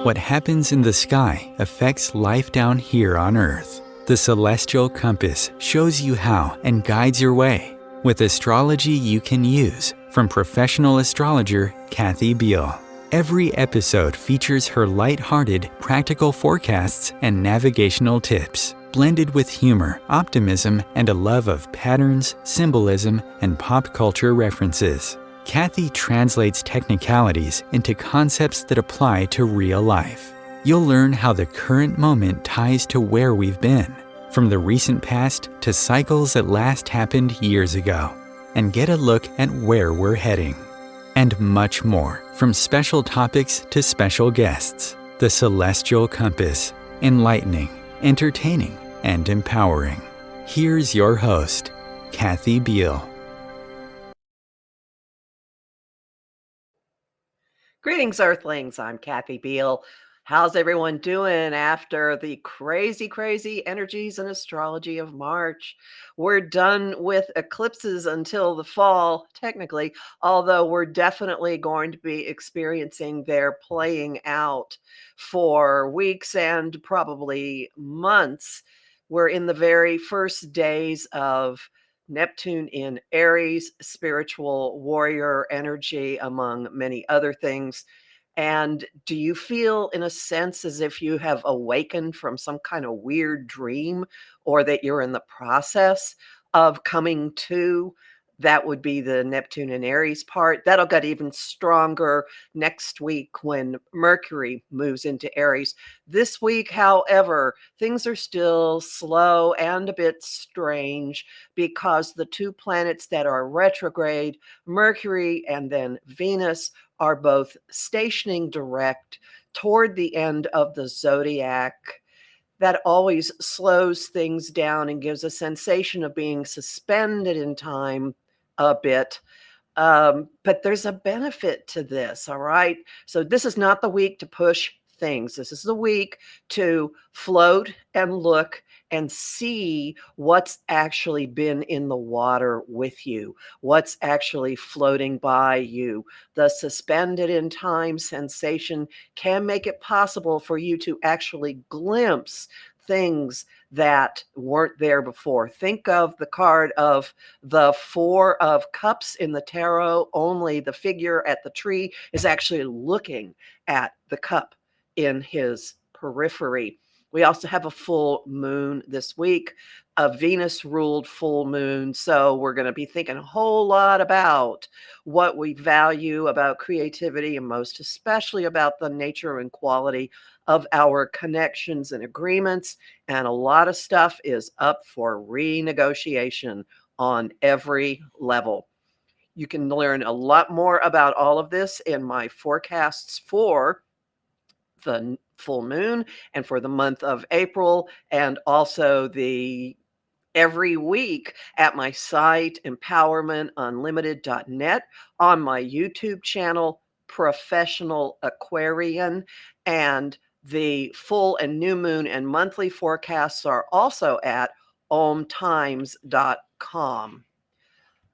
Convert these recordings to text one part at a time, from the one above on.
What happens in the sky affects life down here on Earth. The Celestial Compass shows you how and guides your way with astrology you can use from professional astrologer Kathy Beal. Every episode features her light-hearted, practical forecasts and navigational tips, blended with humor, optimism, and a love of patterns, symbolism, and pop culture references. Kathy translates technicalities into concepts that apply to real life. You'll learn how the current moment ties to where we've been, from the recent past to cycles that last happened years ago, and get a look at where we're heading. And much more, from special topics to special guests. The Celestial Compass, enlightening, entertaining, and empowering. Here's your host, Kathy Beal. Greetings, Earthlings. I'm Kathy Beal. How's everyone doing after the crazy energies and astrology of March? We're done with eclipses until the fall, technically, although we're definitely going to be experiencing their playing out for weeks and probably months. We're in the very first days of Neptune in Aries, spiritual warrior energy, among many other things. And do you feel, in a sense, as if you have awakened from some kind of weird dream, or that you're in the process of coming to? That would be the Neptune and Aries part. That'll get even stronger next week when Mercury moves into Aries. This week, however, things are still slow and a bit strange because the two planets that are retrograde, Mercury and then Venus, are both stationing direct toward the end of the zodiac. That always slows things down and gives a sensation of being suspended in time a bit. But there's a benefit to this, all right? So this is not the week to push things. This is the week to float and look and see what's actually been in the water with you, what's actually floating by you. The suspended in time sensation can make it possible for you to actually glimpse things that weren't there before. Think of the card of the Four of Cups in the tarot, only the figure at the tree is actually looking at the cup in his periphery. We also have a full moon this week, a Venus-ruled full moon. So we're going to be thinking a whole lot about what we value about creativity, and most especially about the nature and quality of our connections and agreements. And a lot of stuff is up for renegotiation on every level. You can learn a lot more about all of this in my forecasts for the full moon and for the month of April, and also the every week at my site, empowermentunlimited.net, on my YouTube channel, Professional Aquarian, and the full and new moon and monthly forecasts are also at omtimes.com.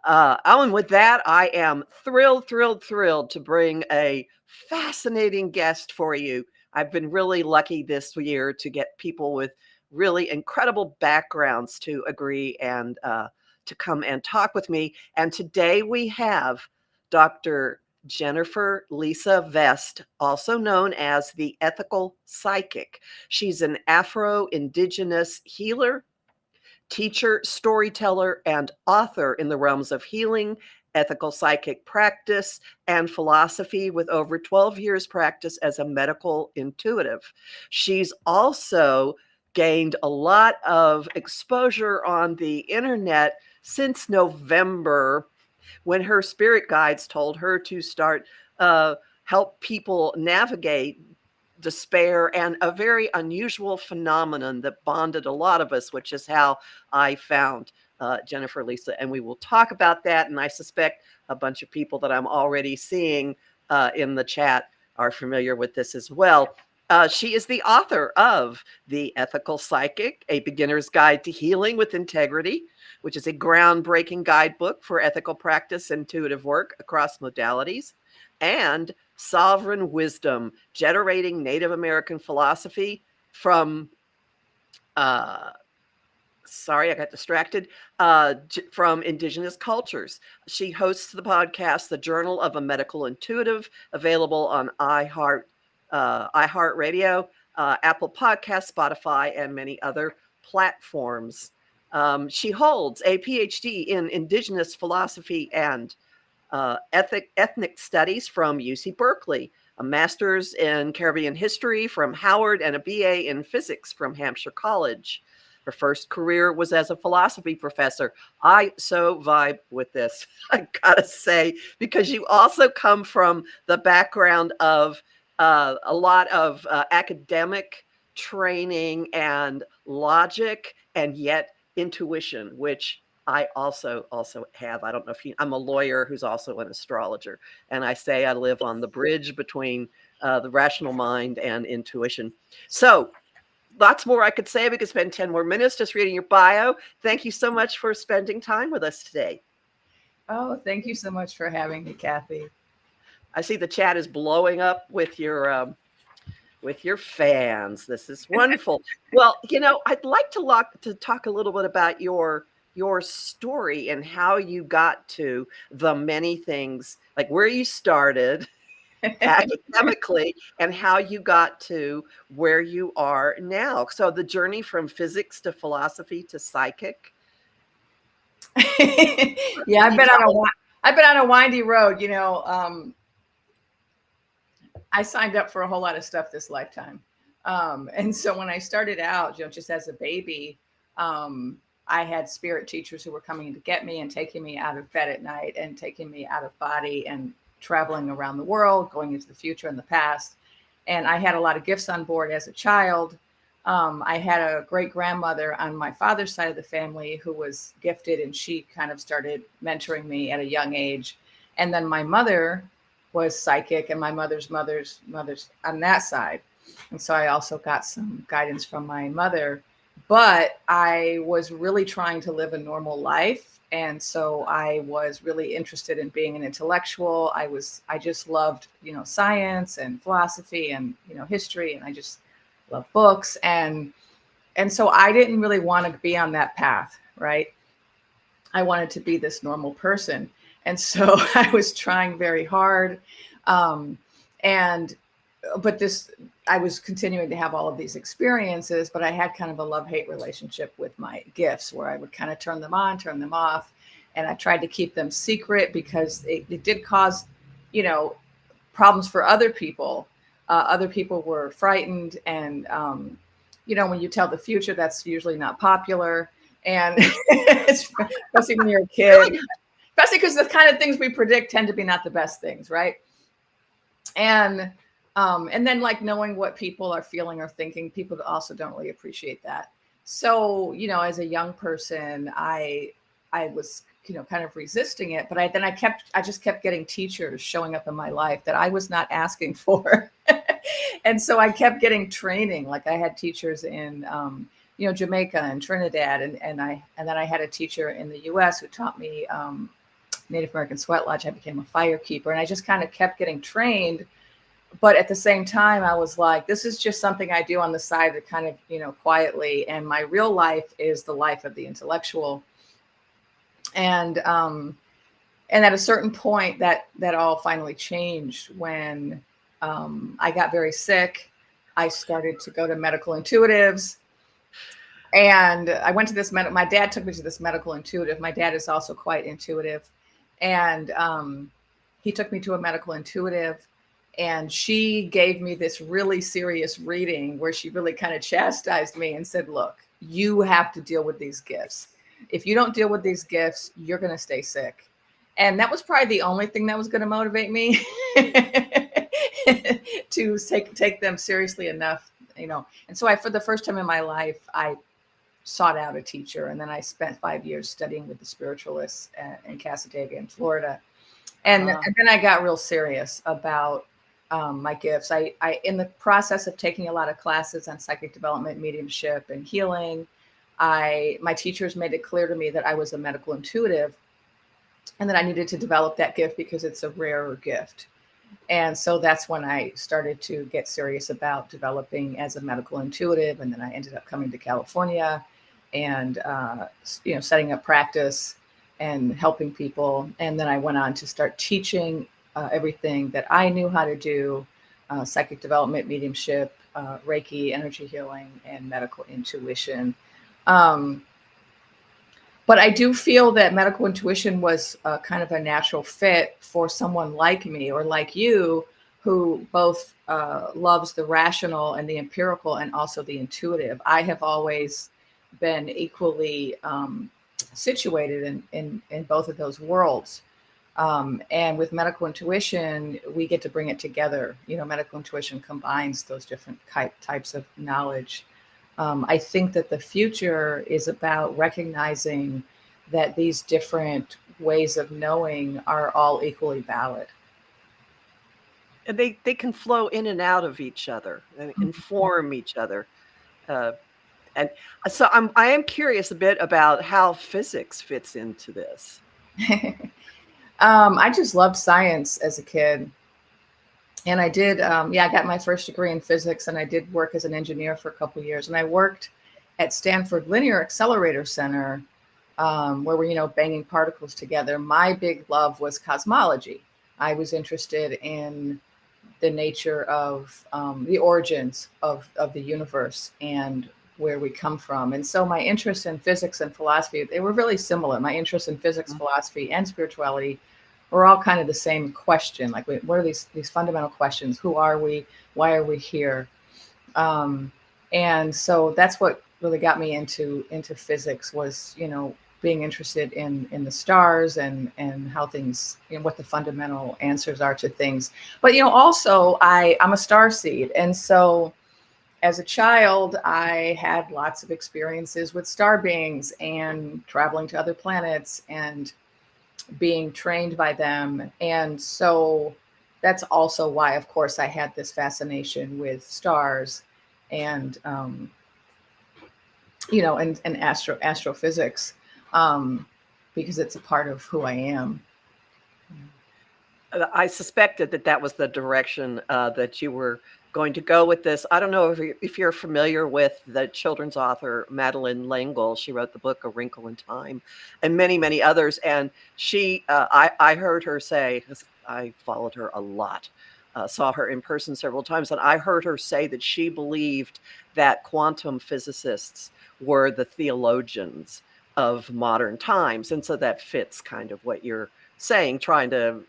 And with that, I am thrilled to bring a fascinating guest for you. I've been really lucky this year to get people with really incredible backgrounds to agree and to come and talk with me. And today we have Dr. Jennifer Lisa Vest, also known as the Ethical Psychic. She's an Afro-Indigenous healer, teacher, storyteller, and author in the realms of healing, ethical psychic practice, and philosophy, with over 12 years practice as a medical intuitive. She's also gained a lot of exposure on the internet since November, when her spirit guides told her to start help people navigate despair and a very unusual phenomenon that bonded a lot of us, which is how I found Jennifer Lisa. And we will talk about that. And I suspect a bunch of people that I'm already seeing in the chat are familiar with this as well. She is the author of The Ethical Psychic, A Beginner's Guide to Healing with Integrity, which is a groundbreaking guidebook for ethical practice and intuitive work across modalities. and Sovereign Wisdom, Generating Native American Philosophy from sorry, I got distracted, from Indigenous Cultures. She hosts the podcast, The Journal of a Medical Intuitive, available on iHeart Radio, Apple Podcasts, Spotify, and many other platforms. She holds a PhD in Indigenous philosophy and ethnic studies from UC Berkeley, a master's in Caribbean history from Howard, and a BA in physics from Hampshire College. Her first career was as a philosophy professor. I so vibe with this, I gotta say, because you also come from the background of a lot of academic training and logic, and yet intuition, which I also have. I don't know if I'm a lawyer who's also an astrologer, and I say I live on the bridge between the rational mind and intuition. So lots more I could say. We could spend 10 more minutes just reading your bio. Thank you so much for spending time with us today. Oh, thank you so much for having me, Kathy. I see the chat is blowing up with your fans. This is wonderful. Well, I'd like to talk a little bit about your story and how you got to the many things, like where you started academically and how you got to where you are now. So the journey from physics to philosophy to psychic. Yeah, I've been on a windy road. I signed up for a whole lot of stuff this lifetime. And so when I started out, just as a baby, I had spirit teachers who were coming to get me and taking me out of bed at night and taking me out of body and traveling around the world, going into the future and the past. And I had a lot of gifts on board as a child. I had a great grandmother on my father's side of the family who was gifted, and she kind of started mentoring me at a young age. And then my mother was psychic, and my mother's on that side. And so I also got some guidance from my mother, but I was really trying to live a normal life. And so I was really interested in being an intellectual. I just loved, science and philosophy and, history. And I just love books. And so I didn't really want to be on that path, right? I wanted to be this normal person. And so I was trying very hard. I was continuing to have all of these experiences, but I had kind of a love-hate relationship with my gifts where I would kind of turn them on, turn them off. And I tried to keep them secret because it did cause, problems for other people. Other people were frightened. And, when you tell the future, that's usually not popular. And especially when you're a kid, especially because the kind of things we predict tend to be not the best things, right? And then like knowing what people are feeling or thinking, people also don't really appreciate that. So, as a young person, I was, kind of resisting it, but I just kept getting teachers showing up in my life that I was not asking for. And so I kept getting training. Like I had teachers in, Jamaica and Trinidad. And then I had a teacher in the US who taught me, Native American Sweatlodge. I became a fire keeper, and I just kind of kept getting trained. But at the same time, I was like, this is just something I do on the side to kind of, quietly. And my real life is the life of the intellectual. And at a certain point that all finally changed when I got very sick. I started to go to medical intuitives. And I went to this, my dad took me to this medical intuitive. My dad is also quite intuitive. And he took me to a medical intuitive, and she gave me this really serious reading where she really kind of chastised me and said, look, you have to deal with these gifts. If you don't deal with these gifts, you're going to stay sick. And that was probably the only thing that was going to motivate me to take them seriously enough, And so for the first time in my life, I sought out a teacher. And then I spent 5 years studying with the Spiritualists in Casadega in Florida. And then I got real serious about my gifts. I in the process of taking a lot of classes on psychic development, mediumship, and healing, my teachers made it clear to me that I was a medical intuitive and that I needed to develop that gift because it's a rarer gift. And so that's when I started to get serious about developing as a medical intuitive. And then I ended up coming to California and, setting up practice and helping people. And then I went on to start teaching everything that I knew how to do, psychic development, mediumship, Reiki, energy healing, and medical intuition. Um, but I do feel that medical intuition was kind of a natural fit for someone like me or like you, who both loves the rational and the empirical and also the intuitive. I have always been equally situated in both of those worlds. And with medical intuition, we get to bring it together. Medical intuition combines those different types of knowledge. I think that the future is about recognizing that these different ways of knowing are all equally valid. And they can flow in and out of each other and inform each other. And so I am curious a bit about how physics fits into this. I just loved science as a kid. And I did, I got my first degree in physics, and I did work as an engineer for a couple of years. And I worked at Stanford Linear Accelerator Center, where we're, banging particles together. My big love was cosmology. I was interested in the nature of the origins of the universe and where we come from. And so my interest in physics and philosophy, they were really similar. My interest in physics, philosophy, and spirituality were all kind of the same question. Like, what are these fundamental questions? Who are we? Why are we here? And so that's what really got me into physics was, being interested in the stars and how things, what the fundamental answers are to things. But, also I'm a starseed. And so as a child, I had lots of experiences with star beings and traveling to other planets and being trained by them. And so that's also why, of course, I had this fascination with stars and, and astrophysics, because it's a part of who I am. I suspected that was the direction that you were going to go with this. I don't know if you're familiar with the children's author Madeleine L'Engle. She wrote the book A Wrinkle in Time, and many, many others. And she, I heard her say, I followed her a lot, saw her in person several times, and I heard her say that she believed that quantum physicists were the theologians of modern times. And so that fits kind of what you're saying, trying to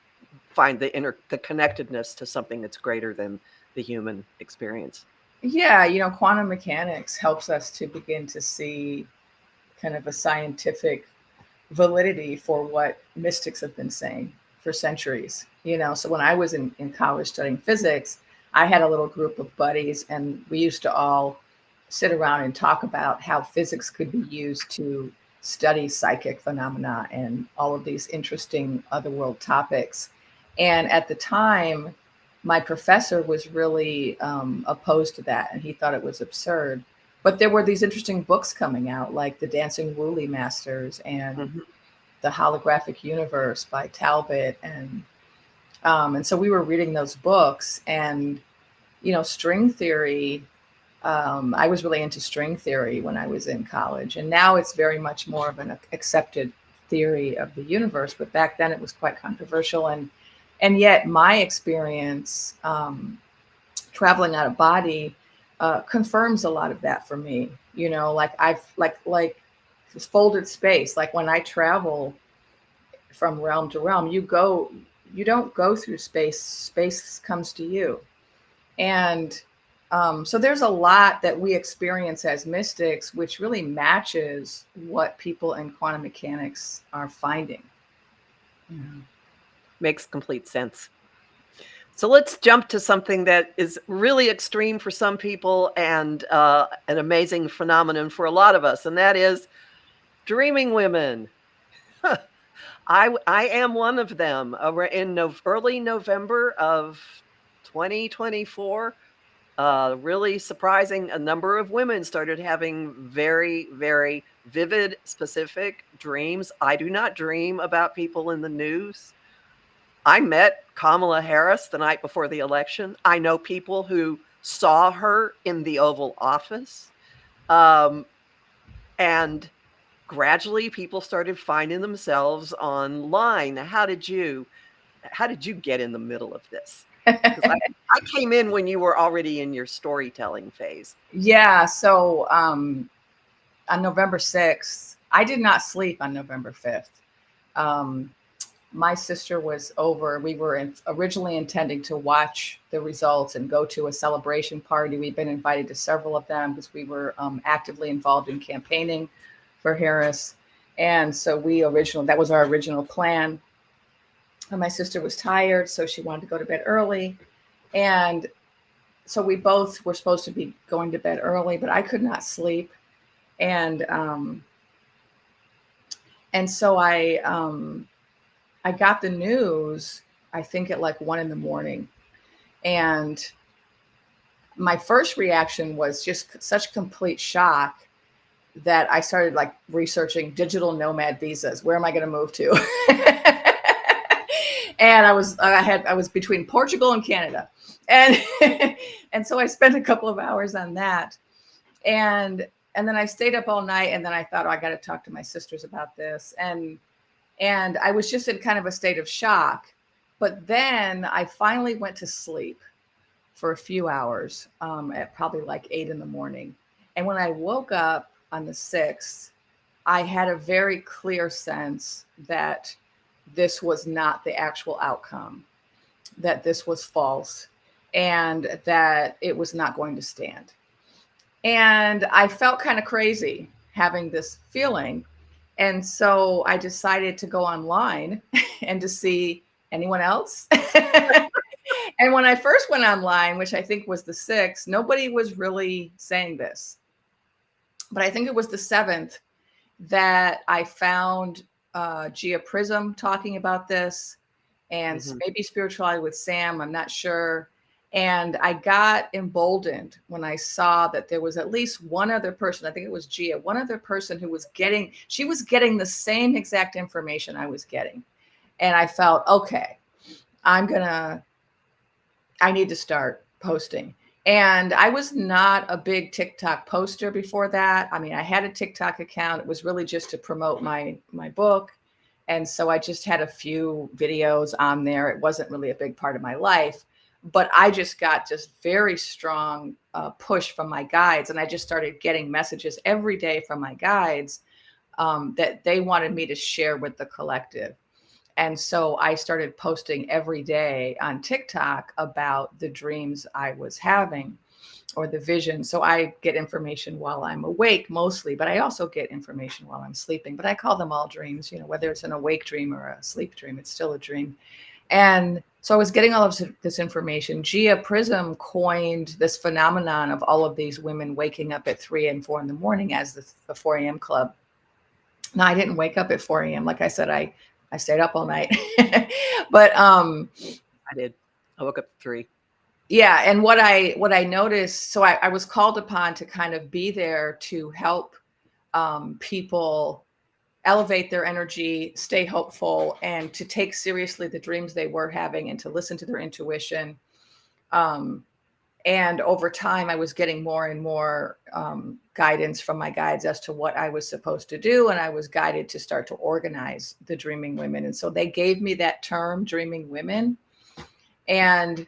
find the connectedness to something that's greater than the human experience. Yeah, quantum mechanics helps us to begin to see kind of a scientific validity for what mystics have been saying for centuries. So when I was in college studying physics, I had a little group of buddies, and we used to all sit around and talk about how physics could be used to study psychic phenomena and all of these interesting otherworld topics. And at the time, my professor was really opposed to that, and he thought it was absurd. But there were these interesting books coming out, like The Dancing Woolley Masters and The Holographic Universe by Talbot. And so we were reading those books, and, string theory, I was really into string theory when I was in college. And now it's very much more of an accepted theory of the universe. But back then it was quite controversial. And yet my experience traveling out of body confirms a lot of that for me. Like I've like this folded space. Like when I travel from realm to realm, you don't go through space. Space comes to you. And so there's a lot that we experience as mystics, which really matches what people in quantum mechanics are finding. Makes complete sense. So let's jump to something that is really extreme for some people and an amazing phenomenon for a lot of us, and that is dreaming women. I am one of them. In early November of 2024, really surprising, a number of women started having very, very vivid, specific dreams. I do not dream about people in the news. I met Kamala Harris the night before the election. I know people who saw her in the Oval Office. And gradually people started finding themselves online. How did you get in the middle of this? Because I came in when you were already in your storytelling phase. Yeah. So on November 6th, I did not sleep on November 5th. My sister was over. We were originally intending to watch the results and go to a celebration party. We've been invited to several of them because we were actively involved in campaigning for Harris. And so that was our original plan. And my sister was tired, so she wanted to go to bed early. And so we both were supposed to be going to bed early, but I could not sleep. And so I got the news, I think at like 1 a.m. And my first reaction was just such complete shock that I started like researching digital nomad visas. Where am I going to move to? And I was between Portugal and Canada. And, and so I spent a couple of hours on that. And then I stayed up all night, and then I thought, oh, I got to talk to my sisters about this. And I was just in kind of a state of shock. But then I finally went to sleep for a few hours at probably like 8 a.m. And when I woke up on the 6th, I had a very clear sense that this was not the actual outcome, that this was false, and that it was not going to stand. And I felt kind of crazy having this feeling. And so I decided to go online and to see anyone else. And when I first went online, which I think was the 6th, nobody was really saying this. But I think it was the 7th that I found Gia Prism talking about this, and maybe Spirituality with Sam, I'm not sure. And I got emboldened when I saw that there was at least one other person, I think it was Gia, one other person who was getting the same exact information I was getting. And I felt, okay, I need to start posting. And I was not a big TikTok poster before that. I mean, I had a TikTok account. It was really just to promote my book. And so I just had a few videos on there. It wasn't really a big part of my life. But I just got very strong push from my guides. And I just started getting messages every day from my guides that they wanted me to share with the collective. And so I started posting every day on TikTok about the dreams I was having or the vision. So I get information while I'm awake mostly, but I also get information while I'm sleeping. But I call them all dreams, whether it's an awake dream or a sleep dream, it's still a dream. And so I was getting all of this information. Gia Prism coined this phenomenon of all of these women waking up at 3 and 4 in the morning as the 4 a.m. club. Now, I didn't wake up at 4 a.m. Like I said, I stayed up all night. But I did. I woke up at 3. Yeah. And what I noticed, so I was called upon to kind of be there to help people elevate their energy, stay hopeful, and to take seriously the dreams they were having and to listen to their intuition. And over time, I was getting more and more guidance from my guides as to what I was supposed to do. And I was guided to start to organize the Dreaming Women. And so they gave me that term, Dreaming Women. And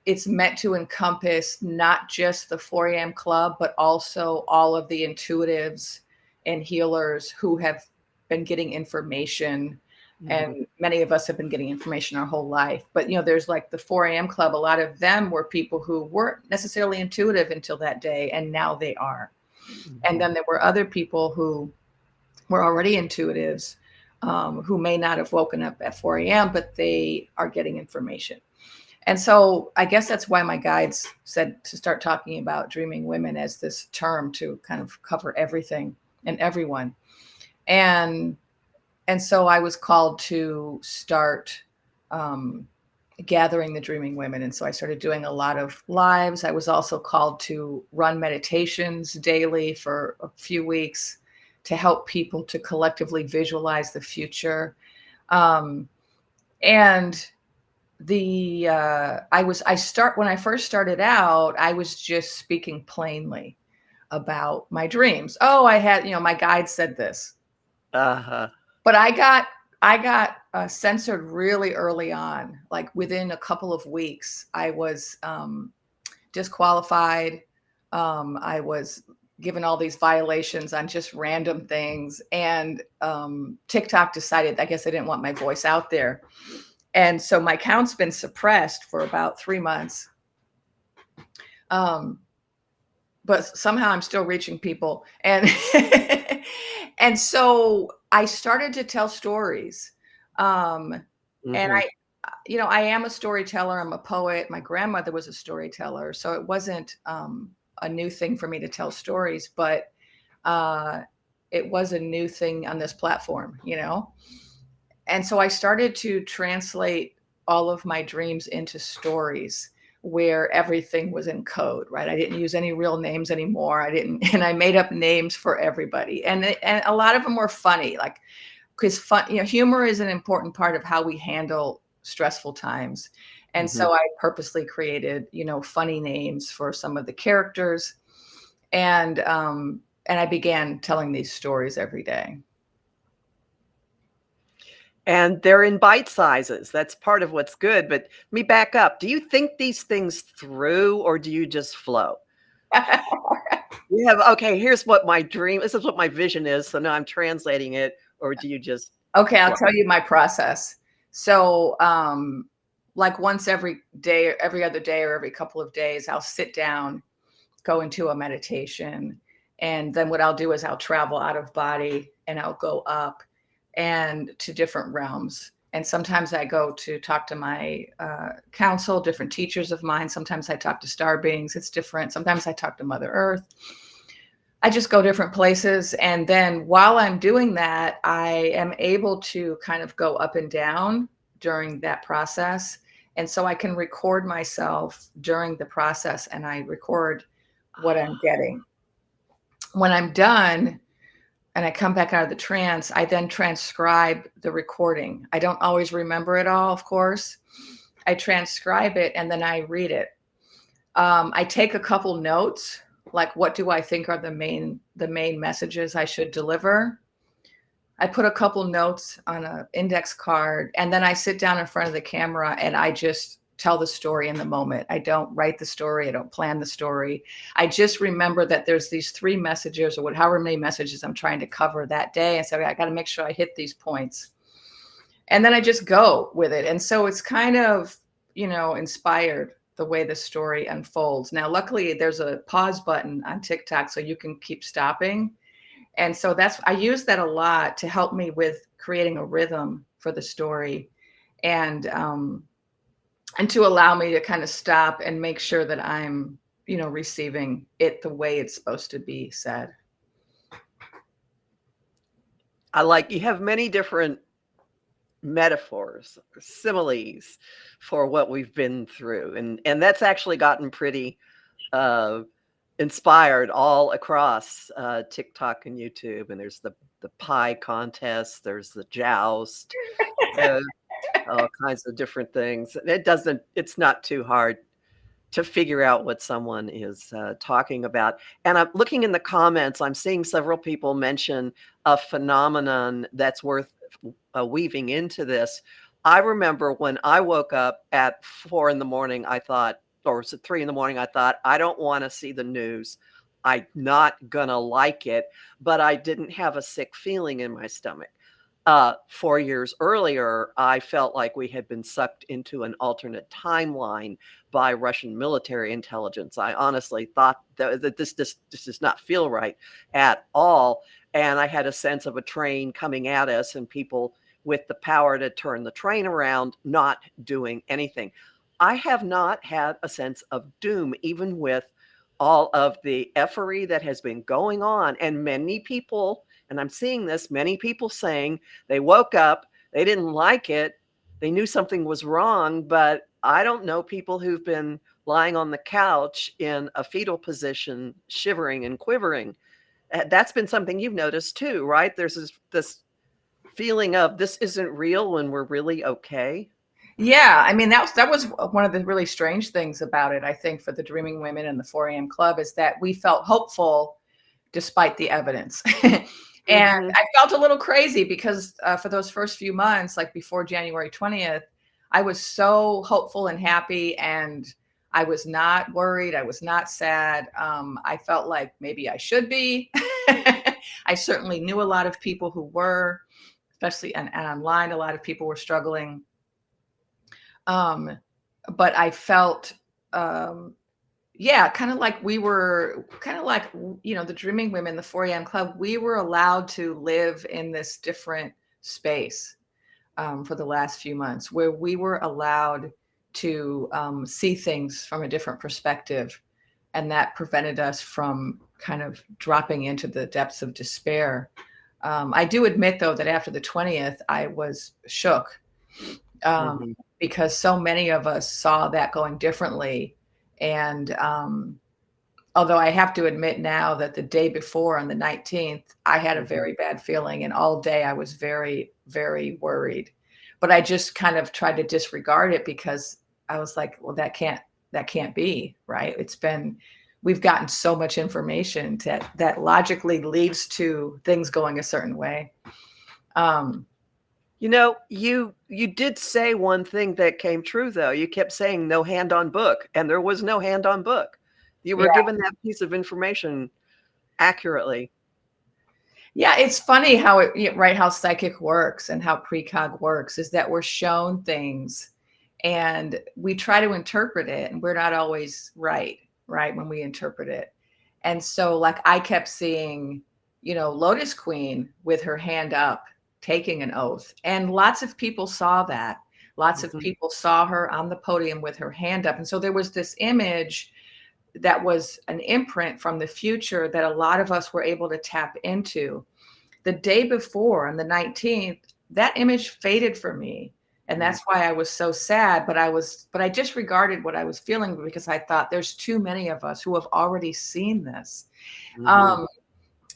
it's meant to encompass not just the 4 a.m. club, but also all of the intuitives and healers who have been getting information. And many of us have been getting information our whole life. But, there's like the 4 a.m. club. A lot of them were people who weren't necessarily intuitive until that day. And now they are. And then there were other people who were already intuitives who may not have woken up at 4 a.m., but they are getting information. And so I guess that's why my guides said to start talking about Dreaming Women as this term to kind of cover everything and everyone. And so I was called to start gathering the Dreaming Women. And so I started doing a lot of lives. I was also called to run meditations daily for a few weeks to help people to collectively visualize the future. And when I first started out, I was just speaking plainly about my dreams. Oh, I had, my guide said this. Uh-huh. But I got censored really early on. Like within a couple of weeks, I was disqualified. I was given all these violations on just random things. And TikTok decided, I guess they didn't want my voice out there. And so my account's been suppressed for about 3 months. But somehow I'm still reaching people. And and so I started to tell stories. And I am a storyteller. I'm a poet. My grandmother was a storyteller. So it wasn't a new thing for me to tell stories, but it was a new thing on this platform, And so I started to translate all of my dreams into stories where everything was in code, right? I didn't use any real names anymore. And I made up names for everybody. And a lot of them were funny, like, because humor is an important part of how we handle stressful times. And so I purposely created, funny names for some of the characters. And I began telling these stories every day. And they're in bite sizes. That's part of what's good. But let me back up. Do you think these things through, or do you just flow? You have, okay, here's what my dream, this is what my vision is. So now I'm translating it. Or do you just? Okay, I'll tell you my process. So like once every day, or every other day, or every couple of days, I'll sit down, go into a meditation. And then what I'll do is I'll travel out of body and I'll go up and to different realms. And sometimes I go to talk to my council, different teachers of mine. Sometimes I talk to star beings. It's different. Sometimes I talk to Mother Earth. I just go different places. And then while I'm doing that, I am able to kind of go up and down during that process. And so I can record myself during the process and I record what I'm getting. When I'm done, and I come back out of the trance, I then transcribe the recording. I don't always remember it all, of course. I transcribe it and then I read it. I take a couple notes, like what do I think are the main messages I should deliver. I put a couple notes on an index card and then I sit down in front of the camera and I just tell the story in the moment. I don't write the story. I don't plan the story. I just remember that there's these 3 messages or however many messages I'm trying to cover that day. And so I got to make sure I hit these points. And then I just go with it. And so it's kind of, inspired the way the story unfolds. Now, luckily there's a pause button on TikTok so you can keep stopping. And so I use that a lot to help me with creating a rhythm for the story. And to allow me to kind of stop and make sure that I'm, receiving it the way it's supposed to be said. You have many different metaphors, similes for what we've been through. And that's actually gotten pretty inspired all across TikTok and YouTube. And there's the pie contest, there's the joust, all kinds of different things. It's not too hard to figure out what someone is talking about. And I'm looking in the comments, I'm seeing several people mention a phenomenon that's worth weaving into this. I remember when I woke up at 4 a.m, I thought, or was it 3 a.m, I thought, I don't want to see the news. I'm not gonna like it, but I didn't have a sick feeling in my stomach. 4 years earlier, I felt like we had been sucked into an alternate timeline by Russian military intelligence. I honestly thought that this does not feel right at all. And I had a sense of a train coming at us and people with the power to turn the train around, not doing anything. I have not had a sense of doom, even with all of the effery that has been going on. And many people, and I'm seeing this, many people saying they woke up, they didn't like it, they knew something was wrong, but I don't know people who've been lying on the couch in a fetal position, shivering and quivering. That's been something you've noticed too, right? There's this feeling of this isn't real when we're really okay. Yeah, I mean that was one of the really strange things about it. I think for the Dreaming Women and the 4 a.m. Club is that we felt hopeful despite the evidence. And Mhm. I felt a little crazy because for those first few months, like before January 20th, I was so hopeful and happy, and I was not worried. I was not sad. I felt like maybe I should be. I certainly knew a lot of people who were, especially and online, a lot of people were struggling. But I felt, um, yeah, kind of like we were kind of like, the Dreaming Women, the 4 a.m. Club, we were allowed to live in this different space for the last few months where we were allowed to see things from a different perspective. And that prevented us from kind of dropping into the depths of despair. I do admit, though, that after the 20th, I was shook Mhm. because so many of us saw that going differently. And although I have to admit now that the day before on the 19th, I had a Mhm. very bad feeling. And all day I was very, very worried. But I just kind of tried to disregard it because I was like, well, that can't be, right? We've gotten so much information that logically leads to things going a certain way. Um, You did say one thing that came true, though. You kept saying no hand on book, and there was no hand on book. You were yeah. given that piece of information accurately. Yeah, it's funny how right, how psychic works and how precog works is that we're shown things and we try to interpret it and we're not always right, when we interpret it. And so like I kept seeing, Lotus Queen with her hand up taking an oath. And lots of people saw that. Lots of Mhm. people saw her on the podium with her hand up. And so there was this image that was an imprint from the future that a lot of us were able to tap into. The day before, on the 19th, that image faded for me. And Mm. that's why I was so sad. But I disregarded what I was feeling because I thought there's too many of us who have already seen this. Mhm. Um,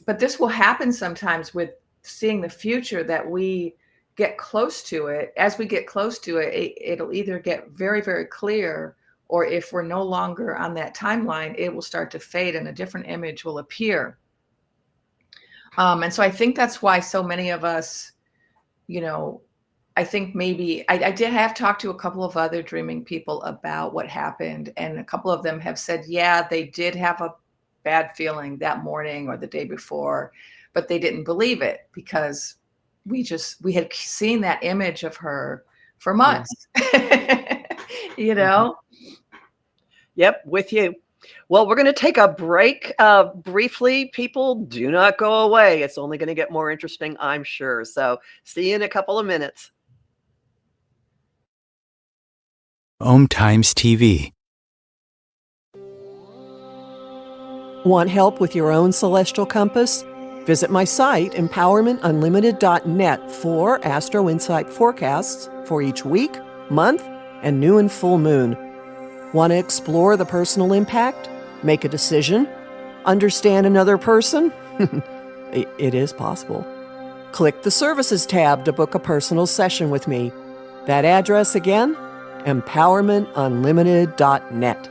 but this will happen sometimes with seeing the future that we get close to it. As we get close to it, it'll either get very, very clear, or if we're no longer on that timeline, it will start to fade and a different image will appear. And so I think that's why so many of us, you know, I think maybe I did have talked to a couple of other dreaming people about what happened. And a couple of them have said, yeah, they did have a bad feeling that morning or the day before, but they didn't believe it because we had seen that image of her for Mhm. months, you Mhm. know? Yep, with you. Well, we're gonna take a break, briefly. People, do not go away. It's only gonna get more interesting, I'm sure. So, see you in a couple of minutes. Om Times TV. Want help with your own celestial compass? Visit my site, empowermentunlimited.net, for Astro Insight forecasts for each week, month, and new and full moon. Want to explore the personal impact? Make a decision? Understand another person? It is possible. Click the Services tab to book a personal session with me. That address again? empowermentunlimited.net.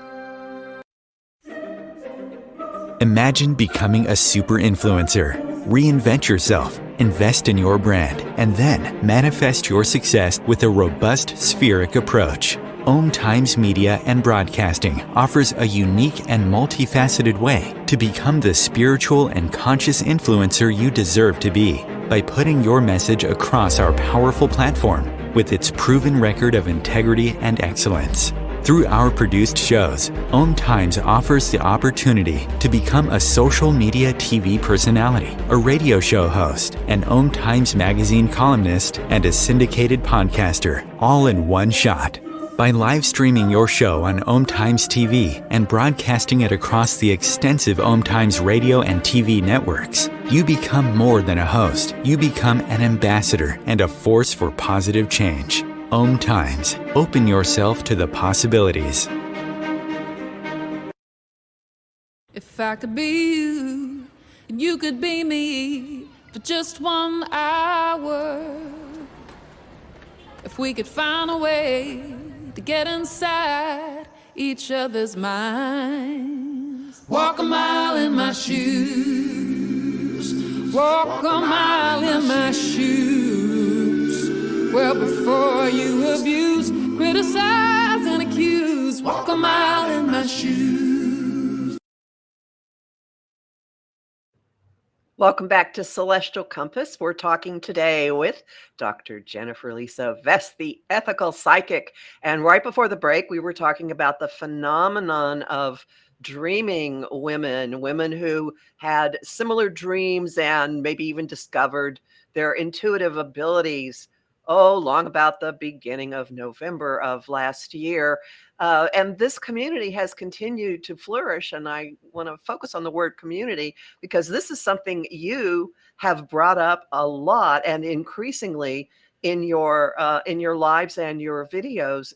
Imagine becoming a super influencer. Reinvent yourself, invest in your brand, and then manifest your success with a robust spheric approach. Om Times Media and Broadcasting offers a unique and multifaceted way to become the spiritual and conscious influencer you deserve to be by putting your message across our powerful platform with its proven record of integrity and excellence. Through our produced shows, Om Times offers the opportunity to become a social media TV personality, a radio show host, an Om Times magazine columnist, and a syndicated podcaster, all in one shot. By live streaming your show on Om Times TV and broadcasting it across the extensive Om Times radio and TV networks, you become more than a host. You become an ambassador and a force for positive change. Om Times. Open yourself to the possibilities. If I could be you, and you could be me for just 1 hour. if we could find a way to get inside each other's minds. Walk a mile in my shoes, walk a mile in my shoes. Well, before you abuse, criticize and accuse, walk a mile in my shoes. Welcome back to Celestial Compass. We're talking today with Dr. Jennifer Lisa Vest, the ethical psychic. And right before the break, we were talking about the phenomenon of dreaming women who had similar dreams and maybe even discovered their intuitive abilities, long about the beginning of November of last year. And this community has continued to flourish. And I want to focus on the word community because this is something you have brought up a lot and increasingly in your lives and your videos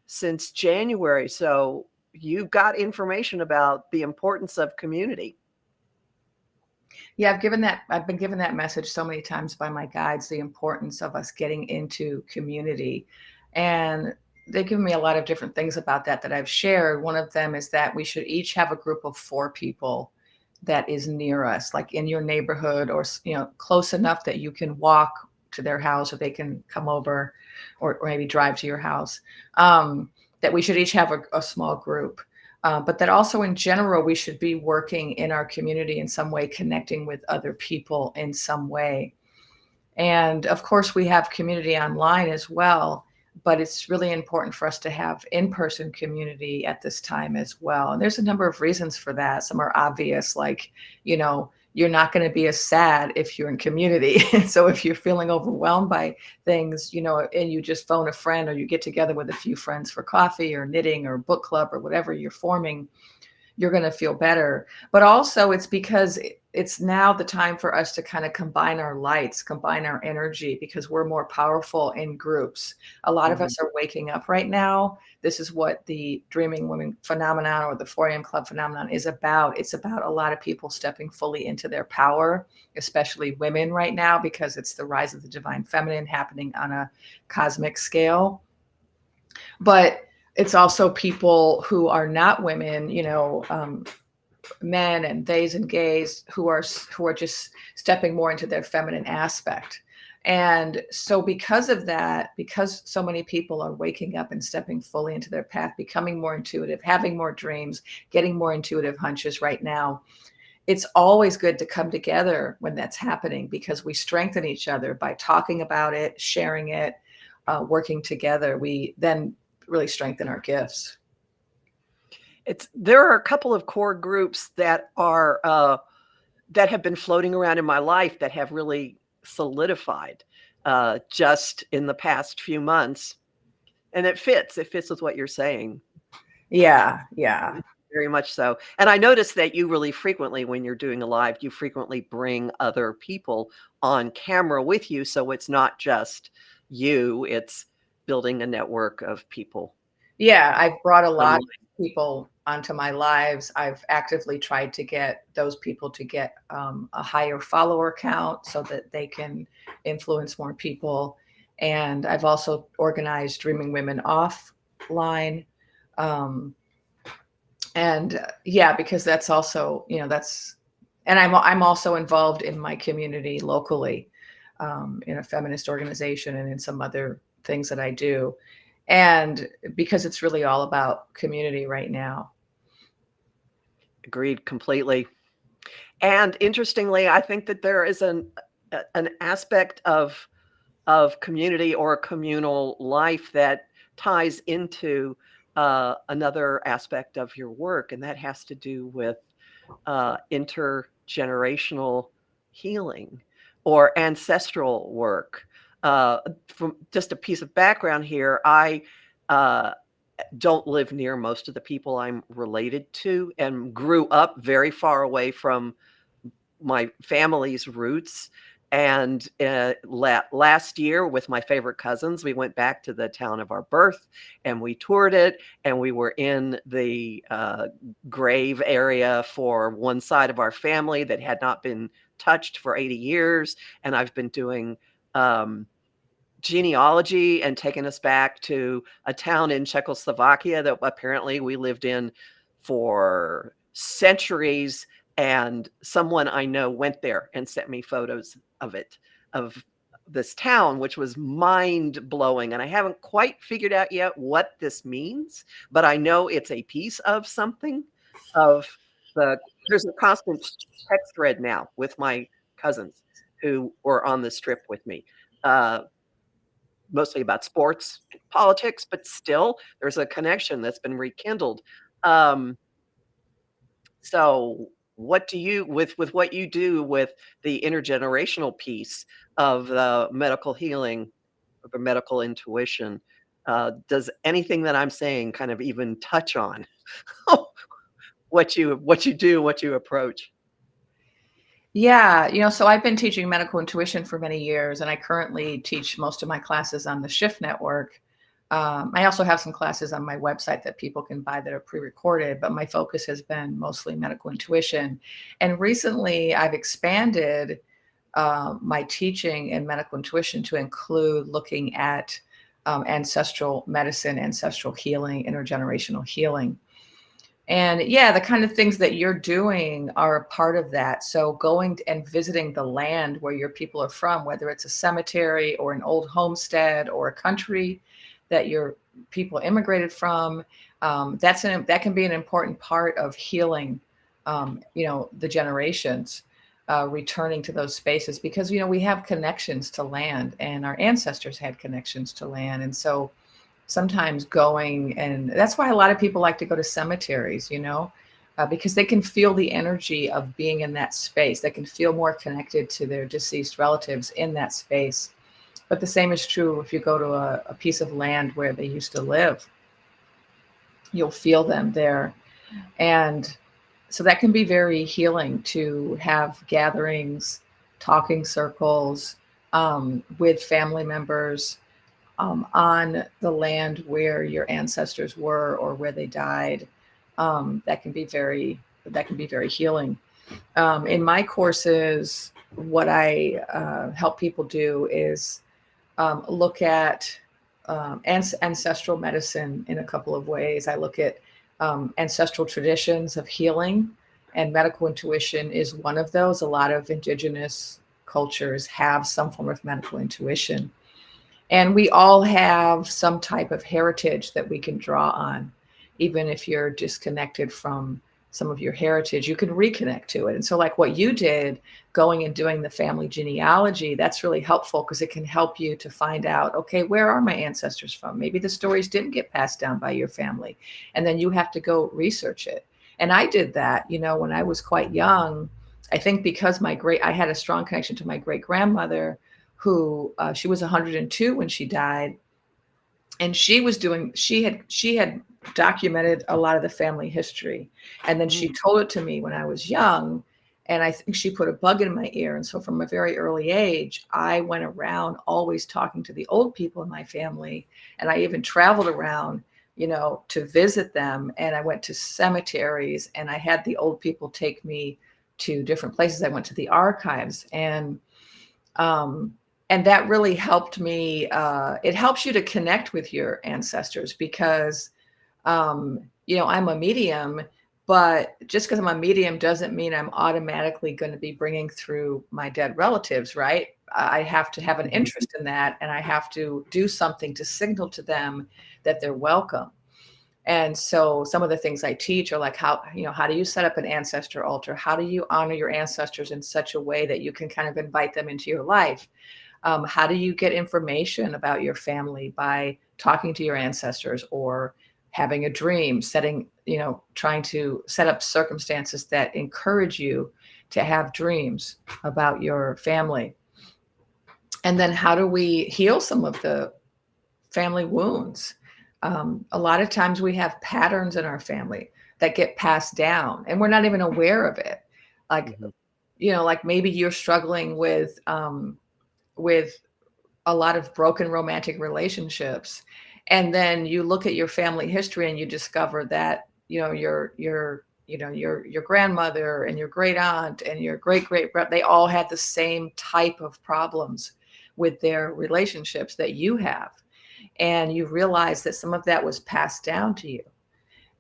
since January. So you've got information about the importance of community. Yeah, I've been given that message so many times by my guides, the importance of us getting into community. And they've given me a lot of different things about that I've shared. One of them is that we should each have a group of 4 people that is near us, like in your neighborhood or, close enough that you can walk to their house or they can come over or maybe drive to your house, that we should each have a small group. But that also in general, we should be working in our community in some way, connecting with other people in some way. And of course, we have community online as well, but it's really important for us to have in-person community at this time as well. And there's a number of reasons for that. Some are obvious, like, you're not going to be as sad if you're in community. So if you're feeling overwhelmed by things, and you just phone a friend or you get together with a few friends for coffee or knitting or book club or whatever you're forming, you're going to feel better. But also it's because it's now the time for us to kind of combine our lights, combine our energy, because we're more powerful in groups. A lot of us are waking up right now. This is what the Dreaming Women phenomenon or the 4 a.m. Club phenomenon is about. It's about a lot of people stepping fully into their power, especially women right now, because it's the rise of the divine feminine happening on a cosmic scale. But it's also people who are not women, men and theys and gays who are just stepping more into their feminine aspect. And so because of that, because so many people are waking up and stepping fully into their path, becoming more intuitive, having more dreams, getting more intuitive hunches right now, it's always good to come together when that's happening, because we strengthen each other by talking about it, sharing it, working together. We then really strengthen our gifts. There are a couple of core groups that are that have been floating around in my life that have really solidified just in the past few months, and it fits with what you're saying. Yeah Very much so. And I notice that you really frequently, when you're doing a live, you frequently bring other people on camera with you, so it's not just you, it's building a network of people. Yeah, I've brought a lot of people onto my lives. I've actively tried to get those people to get a higher follower count so that they can influence more people. And I've also organized Dreaming Women offline. Because that's also, and I'm also involved in my community locally, in a feminist organization and in some other things that I do. And because it's really all about community right now. Agreed completely. And interestingly, I think that there is an aspect of community or communal life that ties into another aspect of your work, and that has to do with intergenerational healing or ancestral work. From just a piece of background here, I don't live near most of the people I'm related to and grew up very far away from my family's roots. And last year with my favorite cousins, we went back to the town of our birth and we toured it, and we were in the grave area for one side of our family that had not been touched for 80 years. And I've been doing genealogy and taken us back to a town in Czechoslovakia that apparently we lived in for centuries. And someone I know went there and sent me photos of it, of this town, which was mind blowing. And I haven't quite figured out yet what this means, but I know it's a piece of something. Of there's a constant text thread now with my cousins who were on this trip with me. Mostly about sports, politics, but still there's a connection that's been rekindled. Um, so what do you with what you do with the intergenerational piece of the medical healing or the medical intuition, does anything that I'm saying kind of even touch on what you do, what you approach? Yeah, so I've been teaching medical intuition for many years, and I currently teach most of my classes on the Shift Network. I also have some classes on my website that people can buy that are pre-recorded, but my focus has been mostly medical intuition. And recently, I've expanded my teaching in medical intuition to include looking at ancestral medicine, ancestral healing, intergenerational healing. And yeah, the kind of things that you're doing are a part of that. So going and visiting the land where your people are from, whether it's a cemetery or an old homestead or a country that your people immigrated from, that can be an important part of healing, the generations, returning to those spaces because, we have connections to land and our ancestors had connections to land. And so sometimes going, and that's why a lot of people like to go to cemeteries, because they can feel the energy of being in that space. They can feel more connected to their deceased relatives in that space. But the same is true if you go to a piece of land where they used to live. You'll feel them there. And so that can be very healing to have gatherings, talking circles with family members, on the land where your ancestors were or where they died. That can be very healing. In my courses, what I help people do is look at ancestral medicine in a couple of ways. I look at ancestral traditions of healing, and medical intuition is one of those. A lot of indigenous cultures have some form of medical intuition. And we all have some type of heritage that we can draw on. Even if you're disconnected from some of your heritage, you can reconnect to it. And so like what you did, going and doing the family genealogy, that's really helpful because it can help you to find out, okay, where are my ancestors from? Maybe the stories didn't get passed down by your family. And then you have to go research it. And I did that, when I was quite young. I think because I had a strong connection to my great grandmother, who she was 102 when she died, and she had documented a lot of the family history, and then she told it to me when I was young, and I think she put a bug in my ear. And so from a very early age, I went around always talking to the old people in my family, and I even traveled around to visit them, and I went to cemeteries, and I had the old people take me to different places. I went to the archives, and that really helped me. It helps you to connect with your ancestors because, I'm a medium, but just because I'm a medium doesn't mean I'm automatically going to be bringing through my dead relatives, right? I have to have an interest in that, and I have to do something to signal to them that they're welcome. And so some of the things I teach are like how do you set up an ancestor altar? How do you honor your ancestors in such a way that you can kind of invite them into your life? How do you get information about your family by talking to your ancestors or having a dream, trying to set up circumstances that encourage you to have dreams about your family? And then how do we heal some of the family wounds? A lot of times we have patterns in our family that get passed down and we're not even aware of it. Like, like maybe you're struggling with a lot of broken romantic relationships. And then you look at your family history and you discover that, your grandmother and your great aunt and your great they all had the same type of problems with their relationships that you have. And you realize that some of that was passed down to you.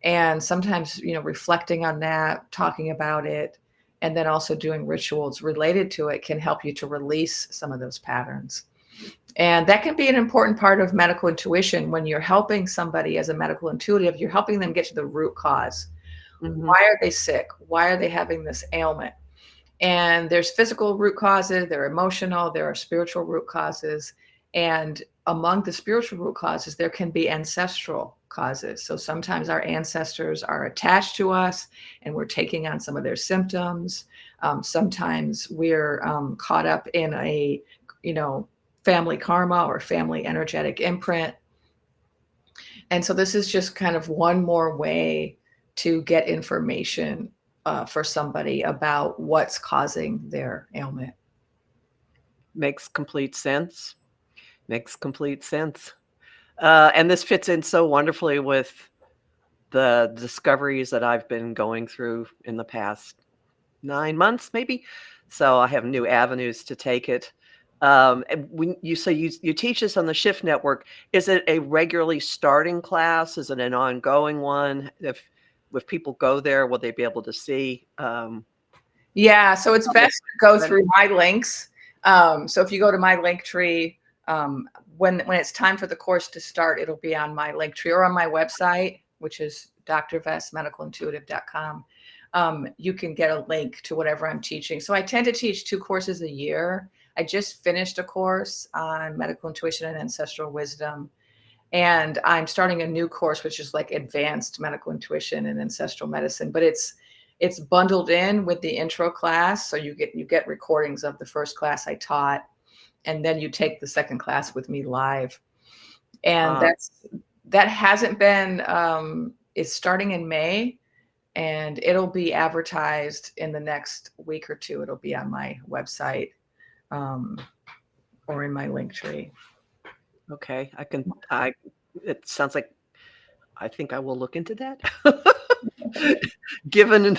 And sometimes, reflecting on that, talking about it, and then also doing rituals related to it can help you to release some of those patterns. And that can be an important part of medical intuition. When you're helping somebody as a medical intuitive, you're helping them get to the root cause. Why are they sick? Why are they having this ailment? And there's physical root causes, there are emotional, there are spiritual root causes. And among the spiritual root causes, there can be ancestral causes. So sometimes our ancestors are attached to us and we're taking on some of their symptoms. Sometimes we're caught up in a, family karma or family energetic imprint. And so this is just kind of one more way to get information for somebody about what's causing their ailment. Makes complete sense. Makes complete sense. And this fits in so wonderfully with the discoveries that I've been going through in the past 9 months, maybe. So I have new avenues to take it. And when you say you teach this on the Shift Network, is it a regularly starting class? Is it an ongoing one? If people go there, will they be able to see? Yeah, so it's best to go through my links. So if you go to my link tree, when it's time for the course to start, it'll be on my link tree or on my website, which is drvestmedicalintuitive.com. You can get a link to whatever I'm teaching. So I tend to teach 2 courses a year. I just finished a course on medical intuition and ancestral wisdom. And I'm starting a new course, which is like advanced medical intuition and ancestral medicine, but it's bundled in with the intro class. So you get recordings of the first class I taught, and then you take the second class with me live. And that hasn't been, it's starting in May, and it'll be advertised in the next week or 2. It'll be on my website or in my link tree. Okay, it sounds like I think I will look into that. Given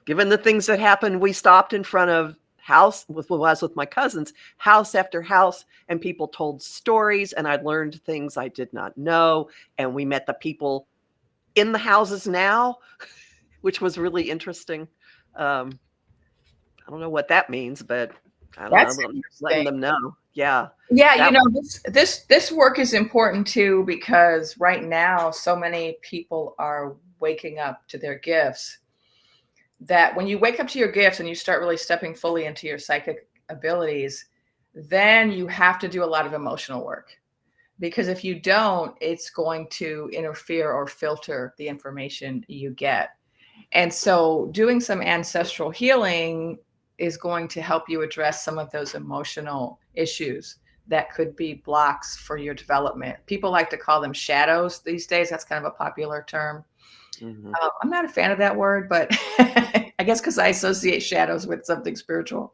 the things that happened, we stopped in front of house with my cousins, house after house, and people told stories, and I learned things I did not know, and we met the people in the houses now, which was really interesting. I don't know what that means, but I don't know, letting them know. Yeah. Yeah, this work is important too, because right now so many people are waking up to their gifts, that when you wake up to your gifts and you start really stepping fully into your psychic abilities, then you have to do a lot of emotional work. Because if you don't, it's going to interfere or filter the information you get. And so doing some ancestral healing is going to help you address some of those emotional issues that could be blocks for your development. People like to call them shadows these days. That's kind of a popular term. Mm-hmm. I'm not a fan of that word, but I guess because I associate shadows with something spiritual.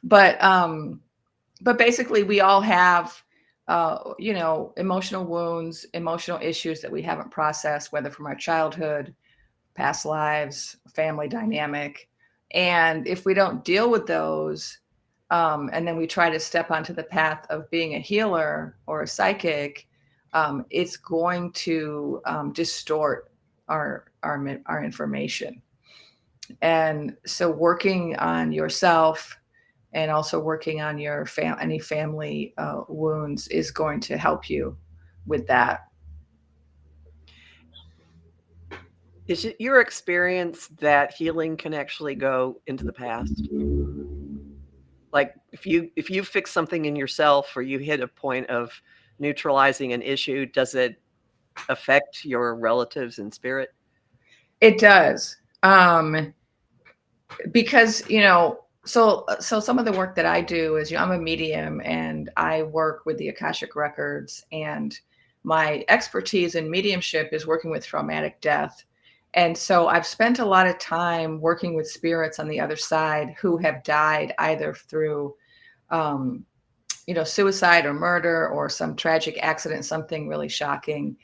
But basically, we all have, emotional wounds, emotional issues that we haven't processed, whether from our childhood, past lives, family dynamic. And if we don't deal with those, and then we try to step onto the path of being a healer or a psychic, it's going to distort our information. And so working on yourself and also working on your any family wounds is going to help you with that. Is it your experience that healing can actually go into the past? Like if you fix something in yourself or you hit a point of neutralizing an issue, does it affect your relatives in spirit? It does. Because, so some of the work that I do is, I'm a medium and I work with the Akashic records, and my expertise in mediumship is working with traumatic death. And so I've spent a lot of time working with spirits on the other side who have died either through, suicide or murder or some tragic accident, something really shocking.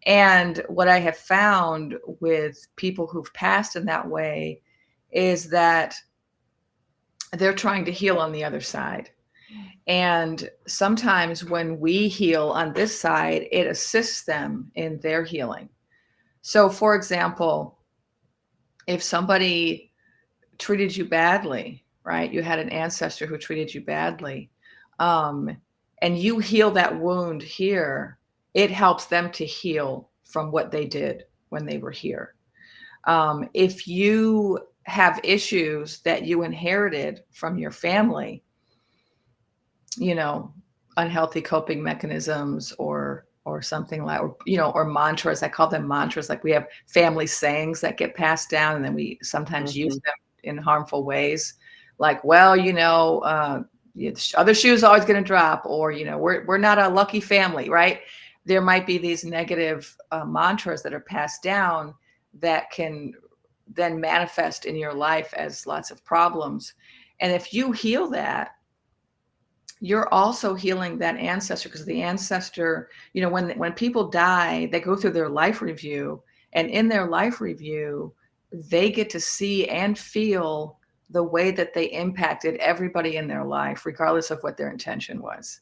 And what I have found with people who've passed in that way is that they're trying to heal on the other side. And sometimes when we heal on this side, it assists them in their healing. So, for example, if somebody treated you badly, right? You had an ancestor who treated you badly, and you heal that wound here, it helps them to heal from what they did when they were here. If you have issues that you inherited from your family, you know, unhealthy coping mechanisms or something like, or, you know, or mantras. I call them mantras. Like we have family sayings that get passed down, and then we sometimes use them in harmful ways. Like, well, you know, the other shoe is always going to drop, or, you know, we're not a lucky family, right? There might be these negative mantras that are passed down that can then manifest in your life as lots of problems. And if you heal that, you're also healing that ancestor, because the ancestor, you know, when people die, they go through their life review, and in their life review, they get to see and feel the way that they impacted everybody in their life, regardless of what their intention was.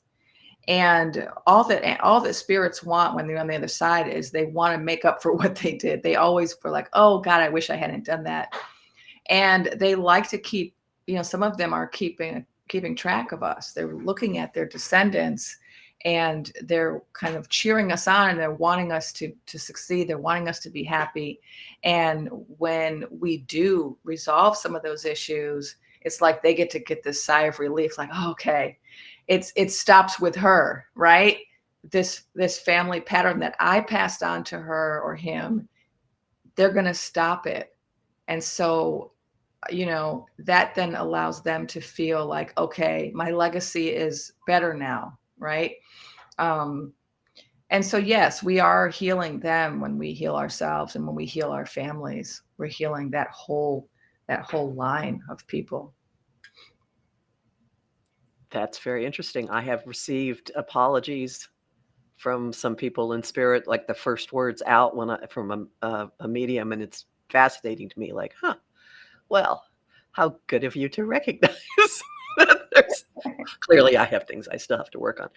And all that spirits want when they're on the other side is they want to make up for what they did. They always were like, oh God, I wish I hadn't done that. And they like to keep, you know, some of them are keeping track of us. They're looking at their descendants, and they're kind of cheering us on, and they're wanting us to succeed. They're wanting us to be happy. And when we do resolve some of those issues, it's like they get this sigh of relief, like, oh, okay, it stops with her, right? This family pattern that I passed on to her or him, they're going to stop it. And so, you know, that then allows them to feel like, okay, my legacy is better now, right? And so, yes, we are healing them when we heal ourselves, and when we heal our families, we're healing that whole line of people. That's very interesting. I have received apologies from some people in spirit, like the first words out from a medium, and it's fascinating to me. Like, huh, well, how good of you to recognize that clearly I have things I still have to work on.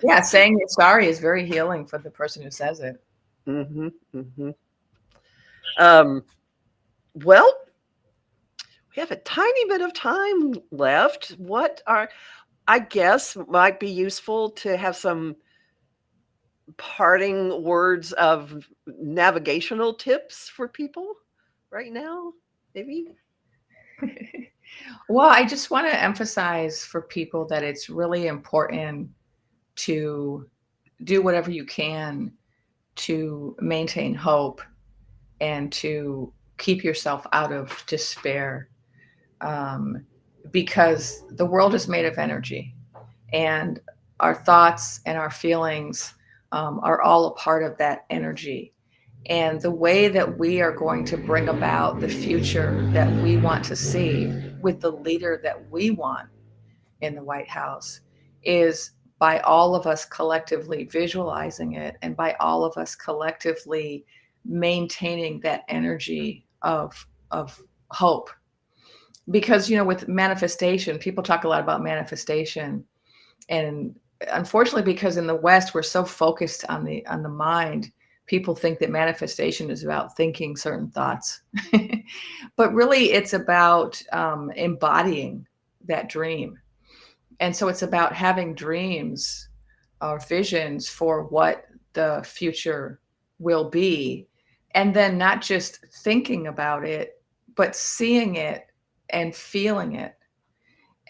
Yeah, saying you're sorry is very healing for the person who says it. Mm-hmm, mm-hmm. Well, we have a tiny bit of time left. I guess might be useful to have some parting words of navigational tips for people right now, maybe? Well, I just want to emphasize for people that it's really important to do whatever you can to maintain hope and to keep yourself out of despair, because the world is made of energy, and our thoughts and our feelings are all a part of that energy. And the way that we are going to bring about the future that we want to see with the leader that we want in the White House is by all of us collectively visualizing it, and by all of us collectively maintaining that energy of hope. Because, you know, with manifestation, people talk a lot about manifestation, and unfortunately, because in the West we're so focused on the mind, people think that manifestation is about thinking certain thoughts. But really it's about embodying that dream. And so it's about having dreams or visions for what the future will be, and then not just thinking about it, but seeing it and feeling it.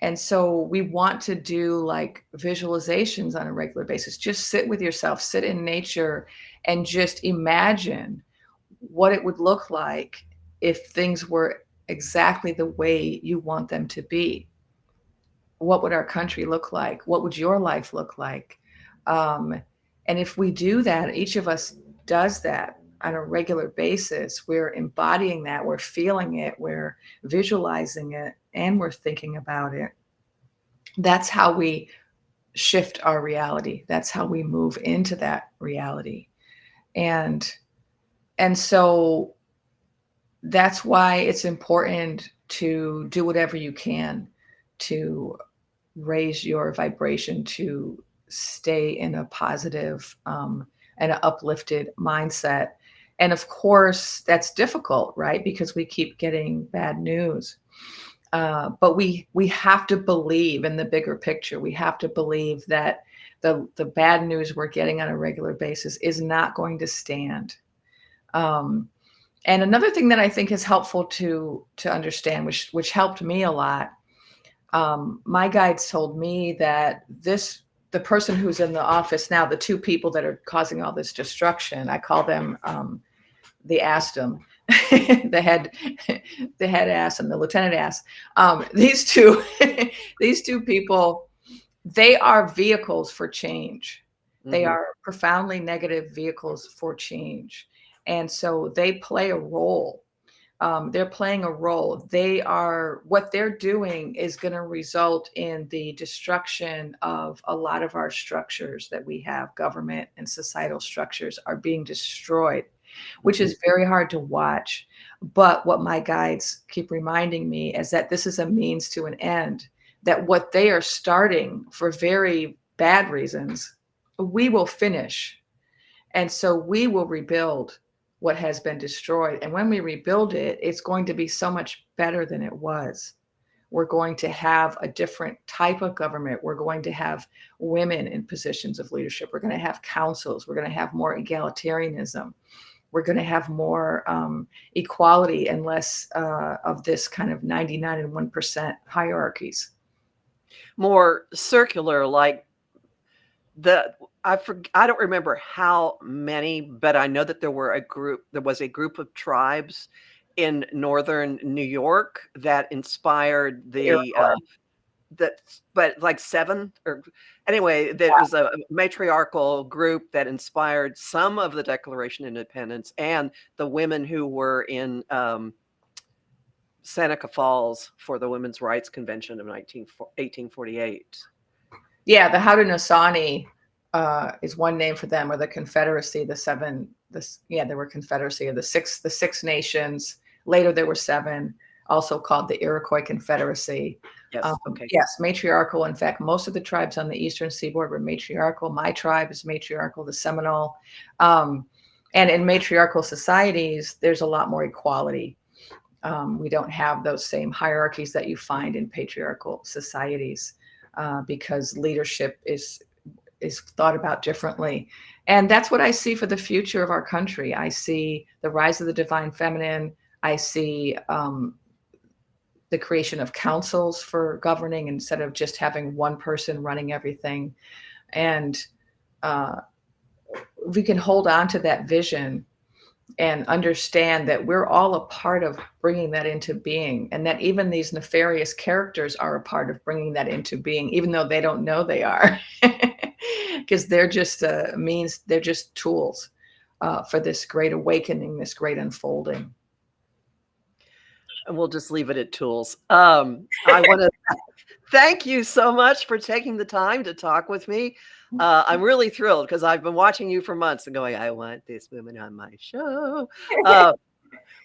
And so we want to do like visualizations on a regular basis. Just sit with yourself, sit in nature, and just imagine what it would look like if things were exactly the way you want them to be. What would our country look like? What would your life look like? And if we do that, each of us does that on a regular basis, we're embodying that, we're feeling it, we're visualizing it, and we're thinking about it. That's how we shift our reality. That's how we move into that reality. And so that's why it's important to do whatever you can to raise your vibration to stay in a positive and an uplifted mindset. And of course, that's difficult, right? Because we keep getting bad news. But we have to believe in the bigger picture. We have to believe that the bad news we're getting on a regular basis is not going to stand. And another thing that I think is helpful to understand, which helped me a lot, my guides told me that the person who's in the office now, the two people that are causing all this destruction, I call them the assdom, the head ass and the lieutenant ass. These two people, they are vehicles for change. They are profoundly negative vehicles for change. And so they play a role. They're playing a role. What they're doing is going to result in the destruction of a lot of our structures that we have. Government and societal structures are being destroyed, which is very hard to watch. But what my guides keep reminding me is that this is a means to an end, that what they are starting for very bad reasons, we will finish. And so we will rebuild what has been destroyed. And when we rebuild it, it's going to be so much better than it was. We're going to have a different type of government. We're going to have women in positions of leadership. We're going to have councils. We're going to have more egalitarianism. We're going to have more equality and less of this kind of 99 and 1% hierarchies. More circular, like I don't remember how many, but I know that there was a group of tribes in northern New York that inspired but like seven, or anyway, that was a matriarchal group that inspired some of the Declaration of Independence and the women who were in Seneca Falls for the Women's Rights Convention of 1848. Yeah, the Haudenosaunee is one name for them, or the Confederacy. There were Confederacy of the six nations. Later there were seven, also called the Iroquois Confederacy. Yes. Yes, matriarchal. In fact, most of the tribes on the eastern seaboard were matriarchal. My tribe is matriarchal, the Seminole. And in matriarchal societies, there's a lot more equality. We don't have those same hierarchies that you find in patriarchal societies because leadership is thought about differently. And that's what I see for the future of our country. I see the rise of the divine feminine. I see the creation of councils for governing instead of just having one person running everything. And we can hold on to that vision and understand that we're all a part of bringing that into being, and that even these nefarious characters are a part of bringing that into being, even though they don't know they are, because they're just means, they're just tools for this great awakening, this great unfolding. And we'll just leave it at tools. I want to thank you so much for taking the time to talk with me. I'm really thrilled because I've been watching you for months and going, I want this woman on my show.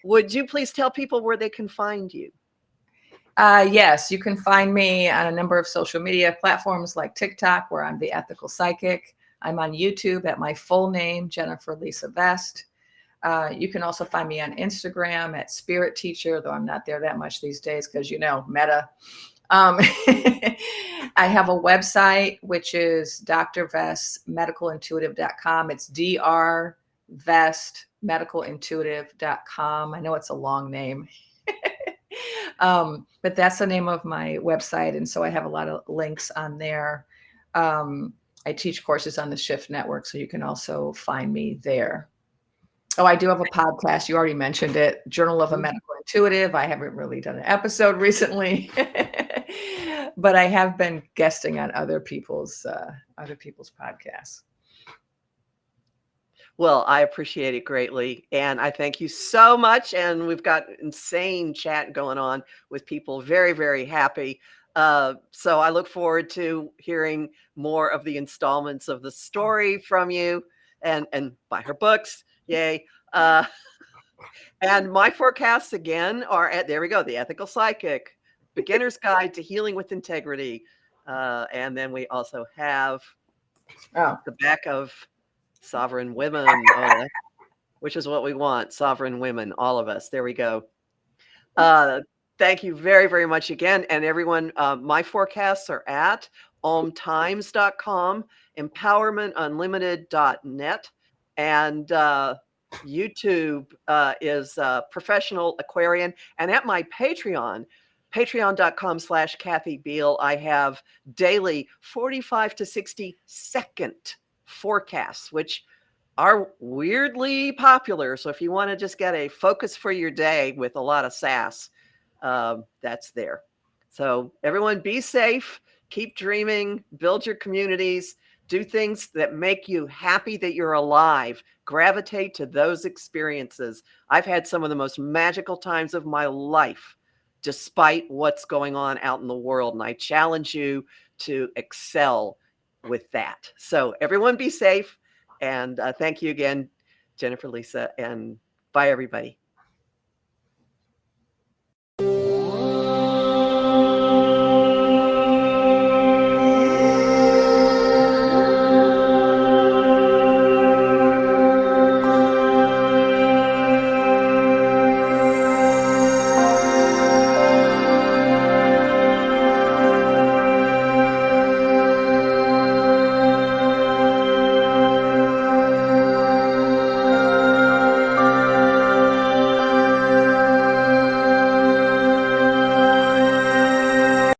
Would you please tell people where they can find you? Yes, you can find me on a number of social media platforms like TikTok, where I'm the Ethical Psychic. I'm on YouTube at my full name, Jennifer Lisa Vest. You can also find me on Instagram at Spirit Teacher, though I'm not there that much these days because, Meta. I have a website, which is drvestmedicalintuitive.com. It's drvestmedicalintuitive.com. I know it's a long name, but that's the name of my website. And so I have a lot of links on there. I teach courses on the Shift Network, so you can also find me there. Oh, I do have a podcast. You already mentioned it, Journal of a Medical Intuitive. I haven't really done an episode recently, but I have been guesting on other people's podcasts. Well, I appreciate it greatly, and I thank you so much. And we've got insane chat going on with people very, very happy. So I look forward to hearing more of the installments of the story from you, and buy her books. Yay. And my forecasts again are there we go. The Ethical Psychic, Beginner's Guide to Healing with Integrity, And then we also have Oh, the back of Sovereign Women, which is what we want. Sovereign women, all of us. There we go. Thank you very, very much again. And everyone, my forecasts are at omtimes.com, empowermentunlimited.net, and YouTube is Professional Aquarian. And at my Patreon, patreon.com/Kathy Beal, I have daily 45 to 60 second forecasts, which are weirdly popular. So if you want to just get a focus for your day with a lot of sass, that's there. So everyone be safe, keep dreaming, build your communities, do things that make you happy that you're alive, gravitate to those experiences. I've had some of the most magical times of my life, despite what's going on out in the world. And I challenge you to excel with that. So everyone be safe. And thank you again, Jennifer, Lisa, and bye, everybody.